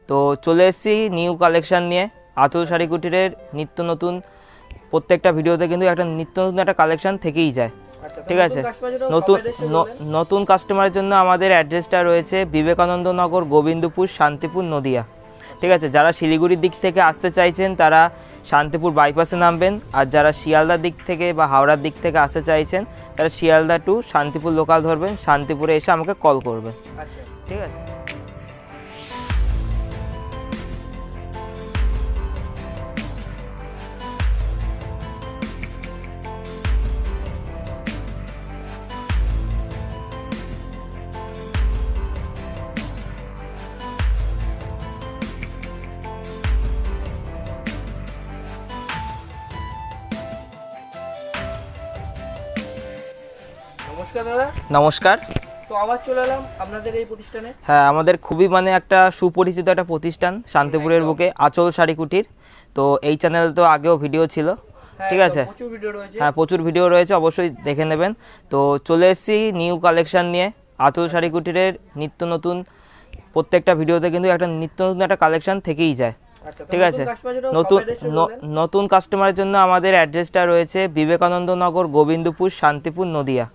তো চলে এসেছি নিউ কালেকশন নিয়ে আঁচল শাড়ি কুটিরের নিত্য নতুন প্রত্যেকটা ভিডিওতে কিন্তু একটা নিত্য নতুন একটা কালেকশন থেকেই যায়। ঠিক আছে, নতুন কাস্টমারের জন্য আমাদের অ্যাড্রেসটা রয়েছে বিবেকানন্দ নগর, গোবিন্দপুর, শান্তিপুর, নদিয়া। ঠিক আছে, যারা শিলিগুড়ির দিক থেকে আসতে চাইছেন তারা শান্তিপুর বাইপাসে নামবেন, আর যারা শিয়ালদার দিক থেকে বা হাওড়ার দিক থেকে আসতে চাইছেন তারা শিয়ালদা টু শান্তিপুর লোকাল ধরবেন, শান্তিপুরে এসে আমাকে কল করবেন। ঠিক আছে। নমস্কার দাদা। নমস্কার। তো আবার চলে এলাম আপনাদের এই প্রতিষ্ঠানে। হ্যাঁ, আমাদের খুবই একটা সুপরিচিত একটা প্রতিষ্ঠান শান্তিপুরের বুকে আঁচল শাড়ি কুটির। তো এই চ্যানেল তো আগেও ভিডিও ছিল, ঠিক আছে, প্রচুর ভিডিও রয়েছে। হ্যাঁ প্রচুর ভিডিও রয়েছে, অবশ্যই দেখে নেবেন। তো চলে এসেছি নিউ কালেকশন নিয়ে আঁচল শাড়ি কুটিরের নিত্য নতুন প্রত্যেকটা ভিডিওতে কিন্তু একটা নিত্য নতুন একটা কালেকশন থেকেই যায়। ঠিক আছে, নতুন কাস্টমারের জন্য আমাদের অ্যাড্রেসটা রয়েছে বিবেকানন্দ নগর, গোবিন্দপুর, শান্তিপুর, নদিয়া।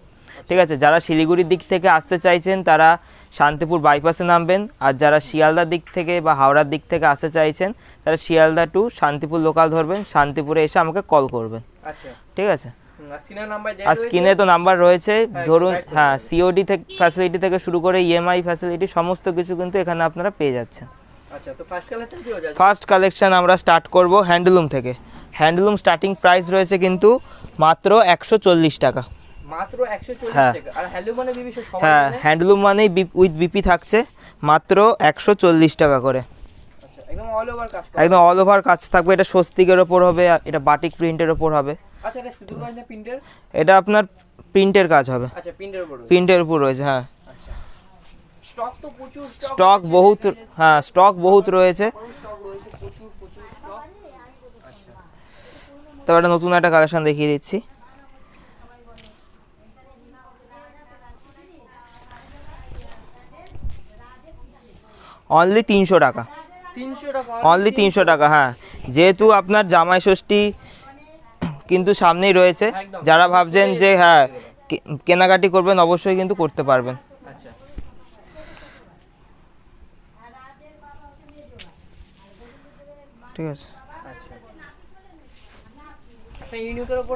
ঠিক আছে, যারা শিলিগুড়ির দিক থেকে আসতে চাইছেন তারা শান্তিপুর বাইপাসে নামবেন, আর যারা শিয়ালদার দিক থেকে বা হাওড়ার দিক থেকে আসতে চাইছেন তারা শিয়ালদা টু শান্তিপুর লোকাল ধরবেন, শান্তিপুরে এসে আমাকে কল করবেন। ঠিক আছে, আর স্ক্রিনে তো নাম্বার রয়েছে, ধরুন হ্যাঁ সিওডি থেকে ফ্যাসিলিটি থেকে শুরু করে ইএমআই ফ্যাসিলিটি সমস্ত কিছু কিন্তু এখানে আপনারা পেয়ে যাচ্ছেন। আচ্ছা, তো ফার্স্ট কালেকশন আমরা স্টার্ট করব হ্যান্ডলুম থেকে। হ্যান্ডলুম স্টার্টিং প্রাইস রয়েছে কিন্তু মাত্র 140 টাকা। মাত্র 140 টাকা। আর হ্যান্ডলুম মানে বিপি সবাই হ্যাঁ, হ্যান্ডলুম মানে উইথ বিপি থাকছে মাত্র 140 টাকা করে। আচ্ছা, একদম অল ওভার কাজ, একদম অল ওভার কাজ থাকবে। এটা স্বস্তিকের ওপর হবে, এটা বাটিক প্রিন্টের ওপর হবে। আচ্ছা, এটা শুধু কাজ না প্রিন্টের? এটা আপনার প্রিন্টের কাজ হবে। আচ্ছা, প্রিন্টের উপর, প্রিন্টের উপর রয়েছে। হ্যাঁ, আচ্ছা, স্টক তো প্রচুর স্টক বহুত, হ্যাঁ স্টক বহুত রয়েছে। প্রচুর স্টক। আচ্ছা, তবে একটা নতুন একটা কালেকশন দেখিয়ে দিচ্ছি। অনলি 300 টাকা। 300 টাকা, অনলি 300 টাকা। হ্যাঁ, যেহেতু আপনার জামাই ষষ্ঠী কিন্তু সামনেই রয়েছে, যারা ভাবছেন যে হ্যাঁ কেনাকাটি করবেন অবশ্যই কিন্তু করতে পারবেন। আচ্ছা, ঠিক আছে,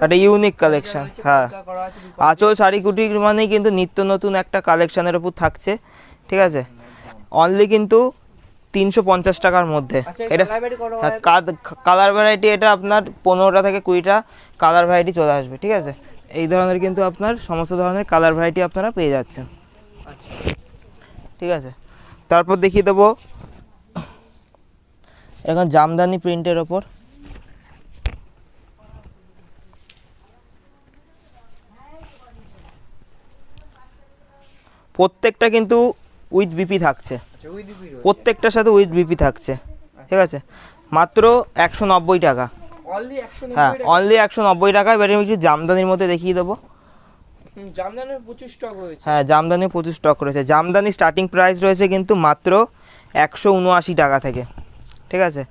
একটা ইউনিক কালেকশন। হ্যাঁ, আঁচল শাড়ি কুটির মানে কিন্তু নিত্য নতুন একটা কালেকশনের উপর থাকছে। ঠিক আছে, অনলি কিন্তু 350 টাকার মধ্যে। এটা কালার ভ্যারাইটি, এটা আপনার 15টা থেকে 20টা কালার ভ্যারাইটি চলে আসবে। ঠিক আছে, এই ধরনের কিন্তু আপনার সমস্ত ধরনের কালার ভ্যারাইটি আপনারা পেয়ে যাচ্ছেন। ঠিক আছে, তারপর দেখিয়ে দেবো এখন জামদানি প্রিন্টের ওপর। প্রত্যেকটা কিন্তু উইথ বিপি থাকছে, প্রত্যেকটার সাথে উইথ বিপি থাকছে। ঠিক আছে, মাত্র 190 টাকা। হ্যাঁ, অনলি 190 টাকা। এবারে আমি কিছু জামদানির মধ্যে দেখিয়ে দেবো। জামদানির প্রচুর স্টক রয়েছে। হ্যাঁ, জামদানির প্রচুর স্টক রয়েছে। জামদানি স্টার্টিং প্রাইস রয়েছে কিন্তু মাত্র 179 টাকা থেকে। ঠিক আছে,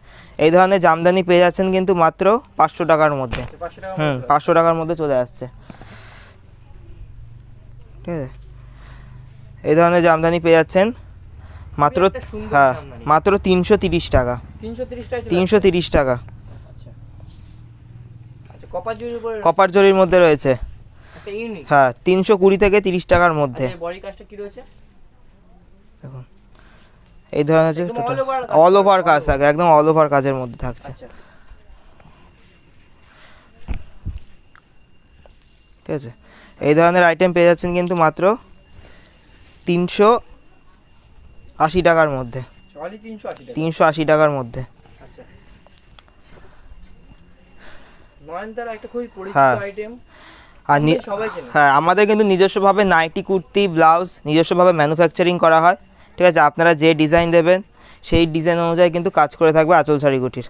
এই ধরনের জামদানি পেয়ে যাচ্ছেন কিন্তু মাত্র 500 টাকার মধ্যে। 500 টাকার মধ্যে চলে আসছে। ঠিক আছে, এই ধরনের জামদানি পেয়ে যাচ্ছেন মাত্র, হ্যাঁ মাত্র 330 টাকা। 330 টাকা। কপার জরির মধ্যে রয়েছে। হ্যাঁ, 320 থেকে 30 টাকার মধ্যে। দেখুন এই ধরনের অল ওভার কাজ থাকে, একদম অল ওভার কাজের মধ্যে থাকছে। ঠিক আছে, এই ধরনের আইটেম পেয়ে যাচ্ছেন কিন্তু মাত্র 380 টাকার মধ্যে। 380 টাকার মধ্যে। হ্যাঁ, আর হ্যাঁ আমাদের কিন্তু নিজস্বভাবে নাইটি, কুর্তি, ব্লাউজ নিজস্বভাবে ম্যানুফ্যাকচারিং করা হয়। ঠিক আছে, আপনারা যে ডিজাইন দেবেন সেই ডিজাইন অনুযায়ী কিন্তু কাজ করে থাকবে আঁচল শাড়ি কুটির।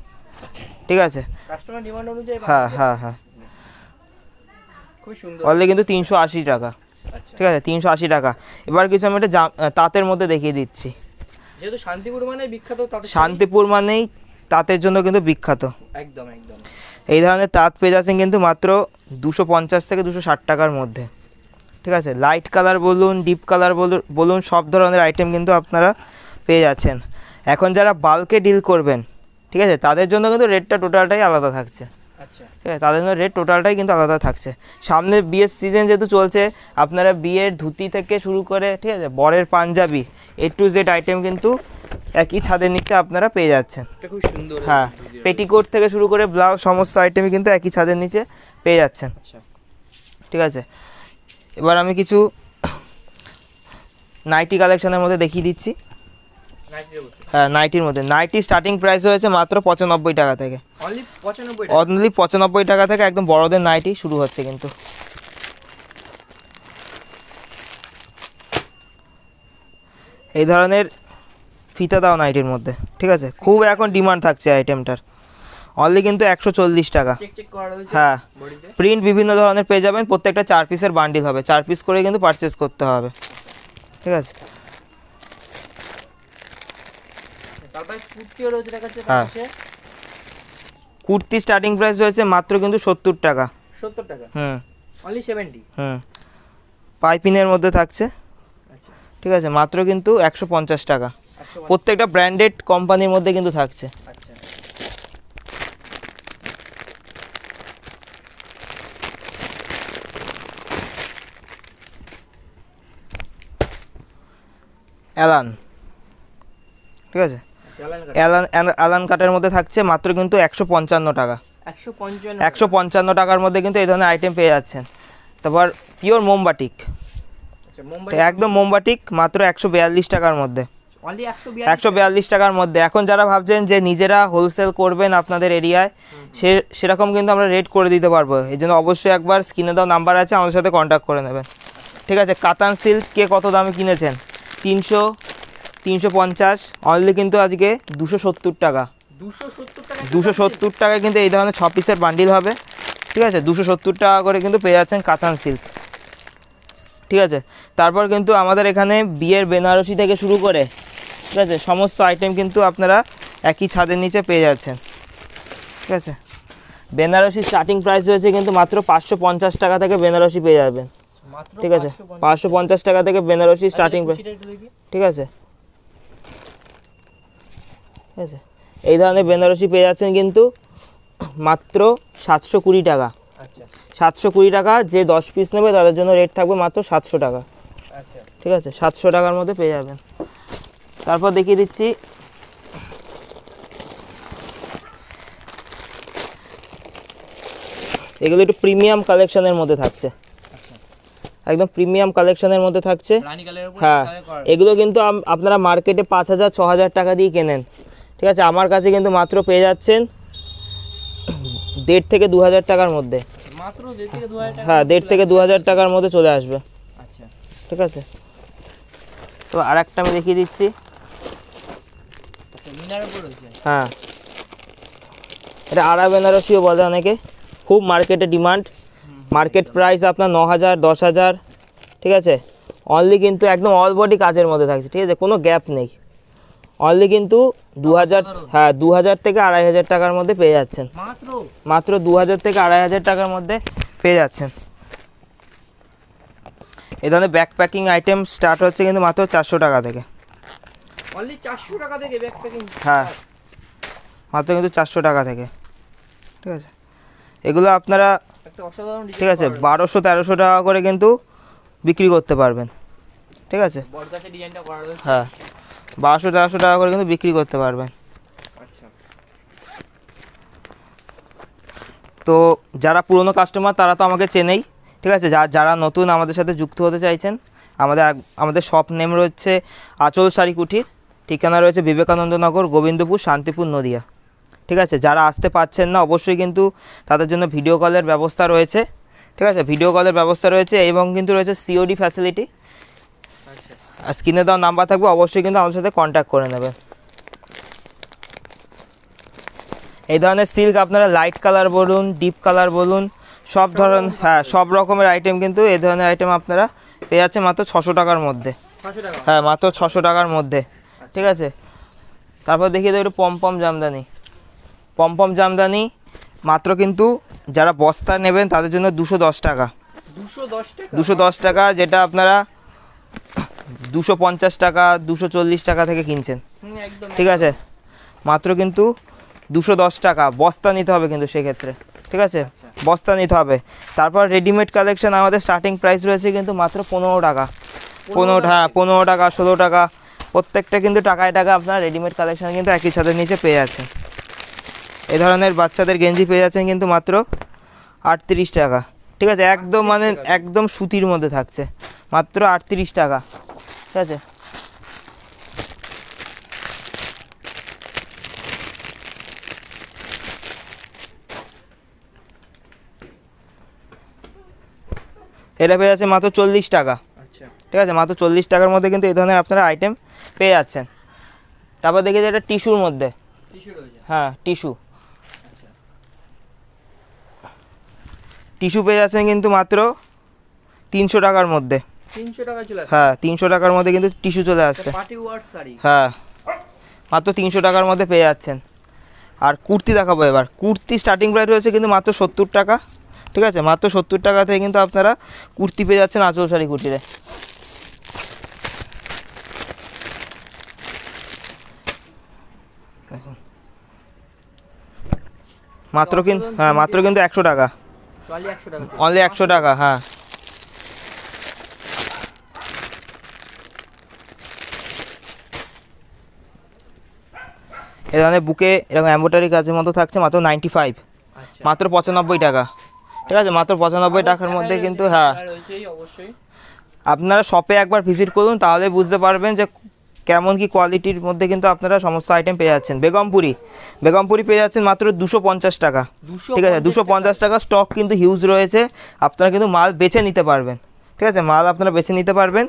ঠিক আছে, হ্যাঁ হ্যাঁ হ্যাঁ, অলরেডি কিন্তু 380 টাকা। ঠিক আছে, 380 টাকা। এবার কিছু আমি একটা তাঁতের মধ্যে দেখিয়ে দিচ্ছি। যেহেতু শান্তিপুর মানে বিখ্যাত, তাতে শান্তিপুর মানেই তাঁতের জন্য কিন্তু বিখ্যাত। একদম একদম। এই ধরনের তাঁত পেয়ে যাচ্ছেন কিন্তু মাত্র 250 থেকে 260 টাকার মধ্যে। ঠিক আছে, লাইট কালার বলুন, ডিপ কালার বলুন, সব ধরনের আইটেম কিন্তু আপনারা পেয়ে যাচ্ছেন। এখন যারা বাল্কে ডিল করবেন, ঠিক আছে, তাদের জন্য কিন্তু রেটটা টোটালটাই আলাদা থাকছে। আচ্ছা, ঠিক আছে, তাদের জন্য রেট টোটালটাই কিন্তু আলাদা থাকছে। সামনে বিয়ের সিজন যেহেতু চলছে, আপনারা বিয়ের ধুতি থেকে শুরু করে, ঠিক আছে, বরের Punjabi, A to Z item কিন্তু একই ছাদের নিচে আপনারা পেয়ে যাচ্ছেন। এটা খুব সুন্দর। হ্যাঁ, পেটিকোট থেকে শুরু করে ব্লাউজ সমস্ত আইটেমই কিন্তু একই ছাদের নিচে পেয়ে যাচ্ছেন। আচ্ছা, ঠিক আছে, এবার আমি কিছু নাইটি কালেকশনের মধ্যে দেখিয়ে দিচ্ছি। হ্যাঁ, নাইটির মধ্যে নাইটি স্টার্টিং প্রাইস হয়েছে মাত্র 95 টাকা থেকে। অনলি 95 টাকা থেকে একদম বড়দের নাইটি শুরু হচ্ছে কিন্তু। এই ধরনের ফিতা দাও নাইটির মধ্যে, ঠিক আছে, খুব এখন ডিমান্ড থাকছে আইটেমটার। অনলি কিন্তু 140 টাকা। হ্যাঁ, প্রিন্ট বিভিন্ন ধরনের পেয়ে যাবেন, প্রত্যেকটা 4 পিসের বান্ডিল হবে, 4 পিস করে কিন্তু পারচেস করতে হবে। ঠিক আছে, হ্যাঁ, কুর্তি স্টার্টিং প্রাইস হয়েছে মাত্র কিন্তু 70 টাকা। 70 টাকা, হুম, অনলি 70। হুম, পাইপিনের মধ্যে থাকছে। ঠিক আছে, মাত্র কিন্তু 150 টাকা। প্রত্যেকটা ব্র্যান্ডেড কোম্পানির মধ্যে কিন্তু থাকছে। অ্যালান, ঠিক আছে, অ্যালান কাটের মধ্যে থাকছে মাত্র কিন্তু 155 টাকা। 155 টাকার মধ্যে কিন্তু এই ধরনের আইটেম পেয়ে যাচ্ছেন। তারপর পিওর মোমবাটিক, একদম মোমবাটিক, মাত্র 142 টাকার মধ্যে। 142 টাকার মধ্যে। এখন যারা ভাবছেন যে নিজেরা হোলসেল করবেন আপনাদের এরিয়ায়, সেরকম কিন্তু আমরা রেট করে দিতে পারবো। এই জন্য অবশ্যই একবার স্ক্রিনে দেওয়া নাম্বার আছে, আমাদের সাথে কন্ট্যাক্ট করে নেবেন। ঠিক আছে, কাতান সিল্ক কে কত দামে কিনেছেন? 300, 350, অনলি কিন্তু আজকে 270 টাকা। 270 টাকায় কিন্তু এই ধরনের 6 পিসের বান্ডিল হবে। ঠিক আছে, 270 টাকা করে কিন্তু পেয়ে যাচ্ছেন কাতান সিল্ক। ঠিক আছে, তারপর কিন্তু আমাদের এখানে বিয়ের বেনারসি থেকে শুরু করে, ঠিক আছে, সমস্ত আইটেম কিন্তু আপনারা একই ছাদের নিচে পেয়ে যাচ্ছেন। ঠিক আছে, বেনারসি স্টার্টিং প্রাইস রয়েছে কিন্তু মাত্র 550 টাকা থেকে বেনারসি পেয়ে যাবেন। ঠিক আছে, 550 টাকা থেকে বেনারসি স্টার্টিং প্রাইস। ঠিক আছে, ঠিক আছে, এই ধরনের বেনারসি পেয়ে যাচ্ছেন কিন্তু মাত্র 720 টাকা। 720 টাকা, যে 10 পিস নেবে তাদের জন্য রেট থাকবে মাত্র 700 টাকা। ঠিক আছে, 700 টাকার মধ্যে পেয়ে যাবেন। তারপর দেখিয়ে দিচ্ছি এগুলো একটু প্রিমিয়াম কালেকশনের মধ্যে থাকছে, একদম প্রিমিয়াম কালেকশনের মধ্যে থাকছে। হ্যাঁ, এগুলো কিন্তু আপনারা মার্কেটে 5000, 6000 টাকা দিয়ে কেনেন। ঠিক আছে, আমার কাছে কিন্তু মাত্র পেয়ে যাচ্ছেন 1.5 থেকে 2000 টাকার মধ্যে। হ্যাঁ, 1.5 থেকে 2000 টাকার মধ্যে চলে আসবে। ঠিক আছে, তো আর একটা আমি দেখিয়ে দিচ্ছি। হ্যাঁ, এটা আড়া বেনারসিও বলে অনেকে, খুব মার্কেটে ডিমান্ড। মার্কেট প্রাইস আপনার 9000, 10000। ঠিক আছে, অনলি কিন্তু একদম অল বডি কাজের মধ্যে থাকছে। ঠিক আছে, কোনো গ্যাপ নেই। অনলি কিন্তু 2000, হ্যাঁ, 2000 থেকে 2500 টাকার মধ্যে পেয়ে যাচ্ছেন। মাত্র 2000 থেকে 2500 টাকার মধ্যে পেয়ে যাচ্ছেন। এই ধরনের ব্যাকপ্যাকিং আইটেম স্টার্ট হচ্ছে কিন্তু মাত্র 400 টাকা থেকে। অনলি 400 টাকা থেকে ব্যাকপ্যাকিং? হ্যাঁ, মাত্র কিন্তু 400 টাকা থেকে। ঠিক আছে, এগুলো আপনারা, ঠিক আছে, 1200-1300 টাকা করে কিন্তু বিক্রি করতে পারবেন। ঠিক আছে, হ্যাঁ, 1200-1300 টাকা করে কিন্তু বিক্রি করতে পারবেন। তো যারা পুরনো কাস্টমার তারা তো আমাকে চেনেই। ঠিক আছে, যারা নতুন আমাদের সাথে যুক্ত হতে চাইছেন, আমাদের শপ নেম রয়েছে আঁচল শাড়ি কুঠির, ঠিকানা রয়েছে বিবেকানন্দ নগর, গোবিন্দপুর, শান্তিপুর, নদিয়া। ঠিক আছে, যারা আসতে পারছেন না অবশ্যই কিন্তু তাদের জন্য ভিডিও কলের ব্যবস্থা রয়েছে। ঠিক আছে, ভিডিও কলের ব্যবস্থা রয়েছে এবং কিন্তু রয়েছে সিওডি ফ্যাসিলিটি। আর স্ক্রিনে দেওয়া নাম্বার থাকবে, অবশ্যই কিন্তু আমাদের সাথে কন্ট্যাক্ট করে নেবেন। এই ধরনের সিল্ক আপনারা লাইট কালার বলুন, ডিপ কালার বলুন, সব ধরনের, হ্যাঁ, সব রকমের আইটেম কিন্তু এই ধরনের আইটেম আপনারা পেয়ে যাচ্ছেন মাত্র 600 টাকার মধ্যে। হ্যাঁ, মাত্র 600 টাকার মধ্যে। ঠিক আছে। তারপর দেখিয়ে দেবো একটু পমপম জামদানি। পমপম জামদানি মাত্র কিন্তু যারা বস্তা নেবেন তাদের জন্য 210 টাকা। 210 টাকা? 210 টাকা, যেটা আপনারা 250 টাকা 240 টাকা থেকে কিনছেন। একদম ঠিক আছে, মাত্র কিন্তু 210 টাকা। বস্তা নিতে হবে কিন্তু সেক্ষেত্রে, ঠিক আছে, বস্তা নিতে হবে। তারপর রেডিমেড কালেকশন আমাদের স্টার্টিং প্রাইস রয়েছে কিন্তু মাত্র 15 টাকা। 15 টাকা 16 টাকা, প্রত্যেকটা কিন্তু টাকায় টাকা আপনার রেডিমেড কালেকশন কিন্তু একই ছাদের নিচে পেয়ে যাচ্ছেন। এই ধরনের বাচ্চাদের গেঞ্জি পেয়ে যাচ্ছেন কিন্তু মাত্র 38 টাকা। ঠিক আছে, একদম মানে একদম সুতির মধ্যে থাকছে, মাত্র 38 টাকা। ঠিক আছে, এটা পেয়ে যাচ্ছে মাত্র 40 টাকা। আচ্ছা, ঠিক আছে, মাত্র 40 টাকার মধ্যে কিন্তু এই ধরনের আপনারা আইটেম পেয়ে যাচ্ছেন। তারপর দেখি যে এটা টিস্যুর মধ্যে, টিস্যু রয়েছে। হ্যাঁ টিস্যু, আচ্ছা, টিস্যু পেয়ে যাচ্ছেন কিন্তু মাত্র 300 টাকার মধ্যে। 300 টাকা চলে আসছে। হ্যাঁ 300 টাকার মধ্যে কিন্তু টিস্যু চলে আসছে। Party war sari. হ্যাঁ মাত্র 300 টাকার মধ্যে পেয়ে যাচ্ছেন। আর কুর্তি দেখাবো এবার। কুর্তি স্টার্টিং প্রাইস রয়েছে কিন্তু মাত্র 70 টাকা। ঠিক আছে, মাত্র 70 টাকা থেকে কিন্তু আপনারা কুর্তি পেয়ে যাচ্ছেন আঁচল শাড়ি কুর্তিতে। মাত্র কিন্তু, হ্যাঁ মাত্র কিন্তু 100 টাকা, চলে 100 টাকা। অনলি 100 টাকা। হ্যাঁ এ ধরনের বুকে এরকম এমব্রয়ডারি কাজের মতো থাকছে মাত্র 95, আচ্ছা, মাত্র 95 টাকা। ঠিক আছে, মাত্র 95 টাকার মধ্যে কিন্তু, হ্যাঁ রয়েছেই অবশ্যই। আপনারা শপে একবার ভিজিট করুন, তাহলে বুঝতে পারবেন যে কেমন কি কোয়ালিটির মধ্যে কিন্তু আপনারা সমস্ত আইটেম পেয়ে যাচ্ছেন। বেগমপুরি পেয়ে যাচ্ছেন মাত্র 250 টাকা। ঠিক আছে, 250 টাকা। স্টক কিন্তু হিউজ রয়েছে, আপনারা কিন্তু মাল বেছে নিতে পারবেন। ঠিক আছে, মাল আপনারা বেছে নিতে পারবেন।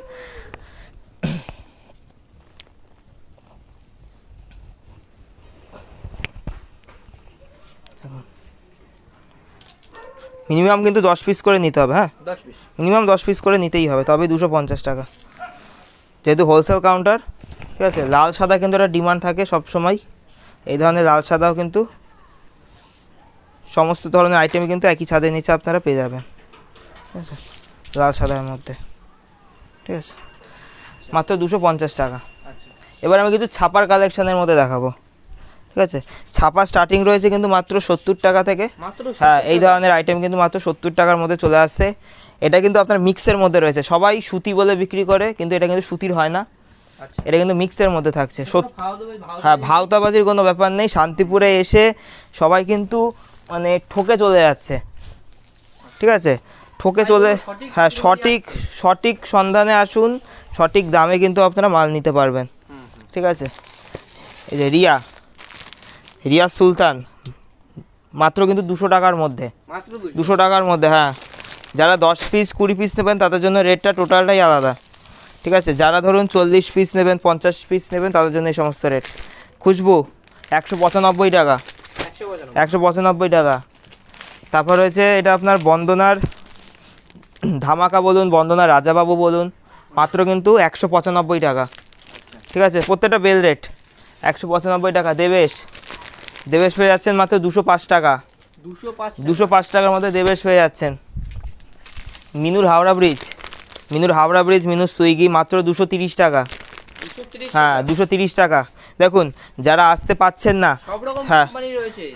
মিনিমাম কিন্তু 10 পিস করে নিতে হবে। হ্যাঁ 10 পিস, মিনিমাম 10 পিস করে নিতেই হবে, তবে 250 টাকা, যেহেতু হোলসেল কাউন্টার। ঠিক আছে, লাল সাদা কিন্তু একটা ডিমান্ড থাকে সব সময়। এই ধরনের লাল সাদাও কিন্তু সমস্ত ধরনের আইটেম কিন্তু একই ছাদের নিচে আপনারা পেয়ে যাবেন। ঠিক আছে, লাল সাদার মধ্যে। ঠিক আছে, মাত্র 250 টাকা। আচ্ছা, এবার আমি কিছু ছাপার কালেকশানের মধ্যে দেখাবো। ঠিক আছে, ছাপা স্টার্টিং রয়েছে কিন্তু মাত্র 70 টাকা থেকে। মাত্র হ্যাঁ এই ধরনের আইটেম কিন্তু মাত্র 70 টাকার মধ্যে চলে আসছে। এটা কিন্তু আপনার মিক্সের মধ্যে রয়েছে, সবাই সুতি বলে বিক্রি করে কিন্তু এটা কিন্তু সুতির হয় না। আচ্ছা, এটা কিন্তু মিক্সের মধ্যে থাকছে। ভাও হ্যাঁ ভাওতাবাজির কোনো ব্যাপার নেই। শান্তিপুরে এসে সবাই কিন্তু মানে ঠকে চলে যাচ্ছে। ঠিক আছে, ঠকে চলে, হ্যাঁ সঠিক সন্ধানে আসুন, সঠিক দামে কিন্তু আপনারা মাল নিতে পারবেন। ঠিক আছে, এই যে রিয়া সুলতান মাত্র কিন্তু 200 টাকার মধ্যে, মাত্র 200 টাকার মধ্যে। হ্যাঁ যারা 10 পিস 20 পিস নেবেন তাদের জন্য রেটটা টোটালটাই আলাদা। ঠিক আছে, যারা ধরুন 40 পিস নেবেন 50 পিস নেবেন তাদের জন্য এই সমস্ত রেট। খুশবু 195 টাকা, 195 টাকা। তারপর রয়েছে এটা আপনার বন্দনার ধামাকা বলুন, বন্দনার রাজাবাবু বলুন, মাত্র কিন্তু 195 টাকা। ঠিক আছে, প্রত্যেকটা বেল রেট 195 টাকা। দেবেশ পেয়ে যাচ্ছেন মাত্র 205 টাকা। 205 টাকার মধ্যে দেবেশ পেয়ে যাচ্ছেন। মিনুর হাওড়া ব্রিজ, মিনুর সুইগি মাত্র 230 টাকা। হ্যাঁ 230 টাকা। দেখুন যারা আসতে পাচ্ছেন না, হ্যাঁ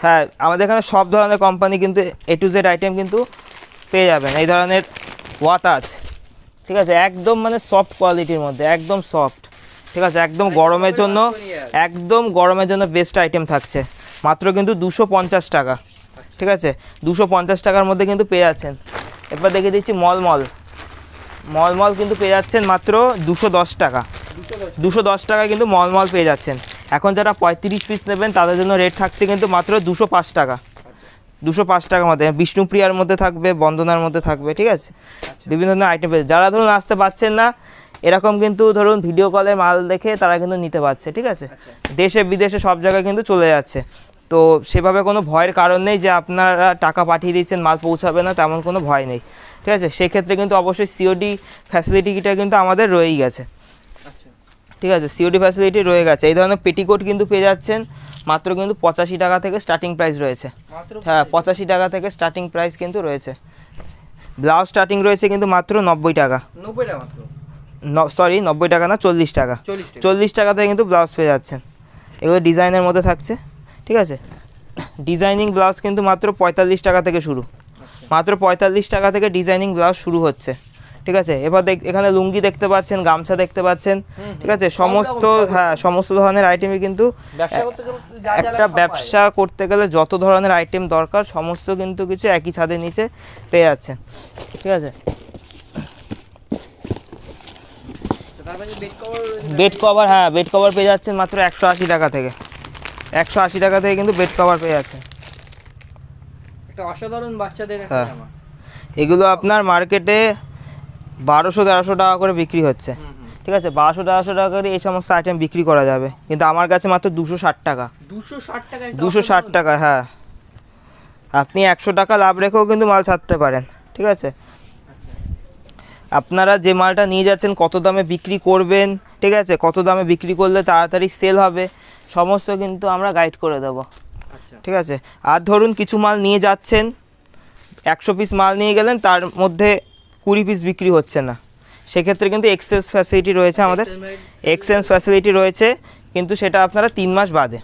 হ্যাঁ আমাদের এখানে সব ধরনের কোম্পানি কিন্তু A to Z আইটেম কিন্তু পেয়ে যাবেন। এই ধরনের ওয়াতাজ, ঠিক আছে, একদম মানে সফট কোয়ালিটির মধ্যে, একদম সফট। ঠিক আছে, একদম গরমের জন্য বেস্ট আইটেম থাকছে, মাত্র কিন্তু 250 টাকা। ঠিক আছে, 250 টাকার মধ্যে কিন্তু পেয়ে যাচ্ছেন। এবার দেখে দিচ্ছি মলমল কিন্তু পেয়ে যাচ্ছেন মাত্র 210 টাকা। 210 টাকা কিন্তু মলমল পেয়ে যাচ্ছেন। এখন যারা 35 পিস নেবেন তাদের জন্য রেট থাকছে কিন্তু মাত্র 205 টাকা। 205 টাকার মধ্যে বিষ্ণুপ্রিয়ার মধ্যে থাকবে, বন্দনার মধ্যে থাকবে। ঠিক আছে, বিভিন্ন ধরনের আইটেম পেয়ে যারা ধরুন আসতে পারছেন না, এরকম কিন্তু ধরুন ভিডিও কলে মাল দেখে তারা কিন্তু নিতে পারছে। ঠিক আছে, দেশে বিদেশে সব জায়গায় কিন্তু চলে যাচ্ছে। তো সেভাবে কোনো ভয়ের কারণ নেই যে আপনারা টাকা পাঠিয়ে দিচ্ছেন মাল পৌঁছাবে না, তেমন কোনো ভয় নেই। ঠিক আছে, সেক্ষেত্রে কিন্তু অবশ্যই COD ফ্যাসিলিটিটা কিন্তু আমাদের রয়েই গেছে। ঠিক আছে, সিওডি ফ্যাসিলিটি রয়ে গেছে। এই ধরনের পেটিকোট কিন্তু পেয়ে যাচ্ছেন মাত্র কিন্তু 85 টাকা থেকে স্টার্টিং প্রাইস রয়েছে। মাত্র হ্যাঁ 85 টাকা থেকে স্টার্টিং প্রাইস কিন্তু রয়েছে। ব্লাউজ স্টার্টিং রয়েছে কিন্তু মাত্র 90 টাকা, 90 টাকা মাত্র, সরি 90 টাকা না 40 টাকা, 40 টাকা থেকে কিন্তু ব্লাউজ পেয়ে যাচ্ছেন। এগুলো ডিজাইনের মধ্যে থাকছে, ঠিক আছে। ডিজাইনিং ব্লাউজ কিন্তু মাত্র 45 টাকা থেকে শুরু, মাত্র 45 টাকা থেকে ডিজাইনিং ব্লাউজ শুরু হচ্ছে, ঠিক আছে। এবার এখানে লুঙ্গি দেখতে পাচ্ছেন, গামছা দেখতে পাচ্ছেন, ঠিক আছে। সমস্ত হ্যাঁ সমস্ত ধরনের আইটেমই কিন্তু একটা ব্যবসা করতে গেলে যত ধরনের আইটেম দরকার সমস্ত কিন্তু কিছু একই ছাদের নিচে পেয়ে যাচ্ছেন, ঠিক আছে। বেড কভার, হ্যাঁ বেড কভার পেয়ে যাচ্ছেন মাত্র 180 টাকা থেকে, 180 টাকা থেকে কিন্তু বেড কভার পেয়ে যাচ্ছেন। একটা অসাধারণ বাচ্চাদের একটা হ্যাঁ জামা। এগুলো আপনার মার্কেটে 1200-1300 টাকা করে বিক্রি হচ্ছে, ঠিক আছে। 1200-1300 টাকা করে এই সমস্ত আইটেম বিক্রি করা যাবে, কিন্তু আমার কাছে মাত্র 260 টাকা, 260 টাকা, 260 টাকা। হ্যাঁ আপনি 100 টাকা লাভ রেখেও কিন্তু মাল ছাড়তে পারেন, ঠিক আছে। আপনারা যে মালটা নিয়ে যাচ্ছেন কত দামে বিক্রি করবেন, ঠিক আছে, কত দামে বিক্রি করলে তাড়াতাড়ি সেল হবে সমস্ত কিন্তু আমরা গাইড করে দেবো, ঠিক আছে। আর ধরুন কিছু মাল নিয়ে যাচ্ছেন, 100 পিস মাল নিয়ে গেলেন, তার মধ্যে 20 পিস বিক্রি হচ্ছে না, সেক্ষেত্রে কিন্তু এক্সচেঞ্জ ফ্যাসিলিটি রয়েছে আমাদের, এক্সচেঞ্জ ফ্যাসিলিটি রয়েছে, কিন্তু সেটা আপনারা 3 মাস বাদে,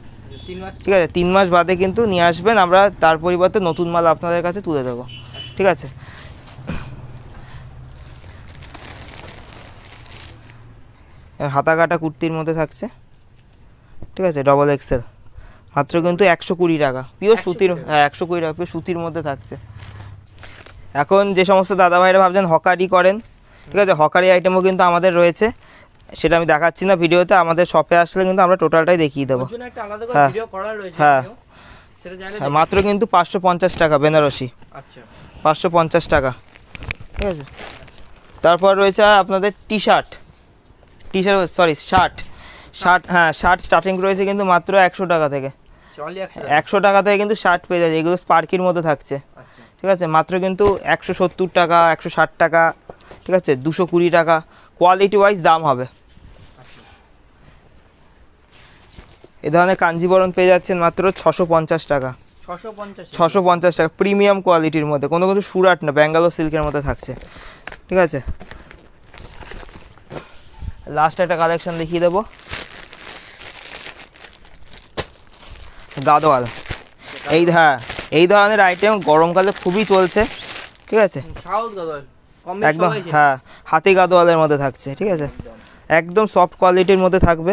ঠিক আছে, 3 মাস বাদে কিন্তু নিয়ে আসবেন, আমরা তার পরিবর্তে নতুন মাল আপনাদের কাছে তুলে দেবো, ঠিক আছে। হাতা কাটা কুর্তির মধ্যে থাকছে, ঠিক আছে, ডবল এক্সেল, মাত্র কিন্তু 120 টাকা, পিওর সুতির, হ্যাঁ 120 টাকা পিওর সুতির মধ্যে থাকছে। এখন যে সমস্ত দাদা ভাইরা ভাবছেন হকারি করেন, ঠিক আছে, হকারি আইটেমও কিন্তু আমাদের রয়েছে, সেটা আমি দেখাচ্ছি না ভিডিওতে, আমাদের শপে আসলে কিন্তু আমরা টোটালটাই দেখিয়ে দেবো। হ্যাঁ হ্যাঁ হ্যাঁ মাত্র কিন্তু 550 টাকা বেনারসি, আচ্ছা 550 টাকা, ঠিক আছে। তারপর রয়েছে আপনাদের টি শার্ট, সরি শার্ট, হ্যাঁ শার্ট স্টার্টিং রয়েছে কিন্তু মাত্র 100 টাকা থেকে, 100 টাকা থেকে কিন্তু শার্ট পেয়ে যাচ্ছে, এগুলো স্পার্কির মধ্যে থাকছে, ঠিক আছে, মাত্র কিন্তু 170 টাকা, 160 টাকা, ঠিক আছে, 220 টাকা, কোয়ালিটি ওয়াইজ দাম হবে। এ ধরনের কাঞ্জিবরণ পেয়ে যাচ্ছেন মাত্র 650 টাকা, 650 টাকা, প্রিমিয়াম কোয়ালিটির মধ্যে, কোনো কিছু সুরাট না, ব্যাঙ্গালোর সিল্কের মধ্যে থাকছে, ঠিক আছে। লাস্ট একটা কালেকশন দেখিয়ে দেবো, গাদোয়াল, হ্যাঁ এই ধরনের আইটেম গরমকালে খুবই চলছে, ঠিক আছে, একদম হ্যাঁ হাতি গাদোয়ালের মধ্যে থাকছে, ঠিক আছে, একদম সফট কোয়ালিটির মধ্যে থাকবে,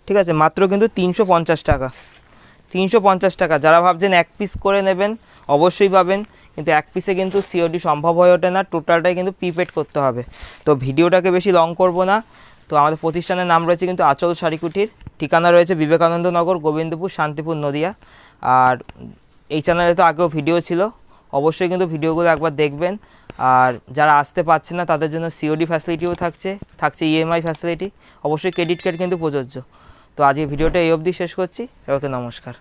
ঠিক আছে, মাত্র কিন্তু 350 টাকা, 350 টাকা। যারা ভাবছেন এক পিস করে নেবেন অবশ্যই পাবেন, কিন্তু এক পিসে কিন্তু সিওডি সম্ভব হয়ে ওঠে না, টোটালটাই কিন্তু প্রিপেড করতে হবে। তো ভিডিওটাকে বেশি লং করব না, তো আমাদের প্রতিষ্ঠানের নাম রয়েছে কিন্তু আঁচল শাড়িকুটির, ঠিকানা রয়েছে বিবেকানন্দ নগর, গোবিন্দপুর, শান্তিপুর, নদিয়া। আর এই চ্যানেলে তো আগেও ভিডিও ছিল, অবশ্যই কিন্তু ভিডিওগুলো একবার দেখবেন। আর যারা আসতে পারছে না তাদের জন্য সিওডি ফ্যাসিলিটিও থাকছে ইএমআই ফ্যাসিলিটি, অবশ্যই ক্রেডিট কার্ড কিন্তু প্রযোজ্য। তো আজকে ভিডিওটা এই অবধি শেষ করছি, সবাইকে নমস্কার।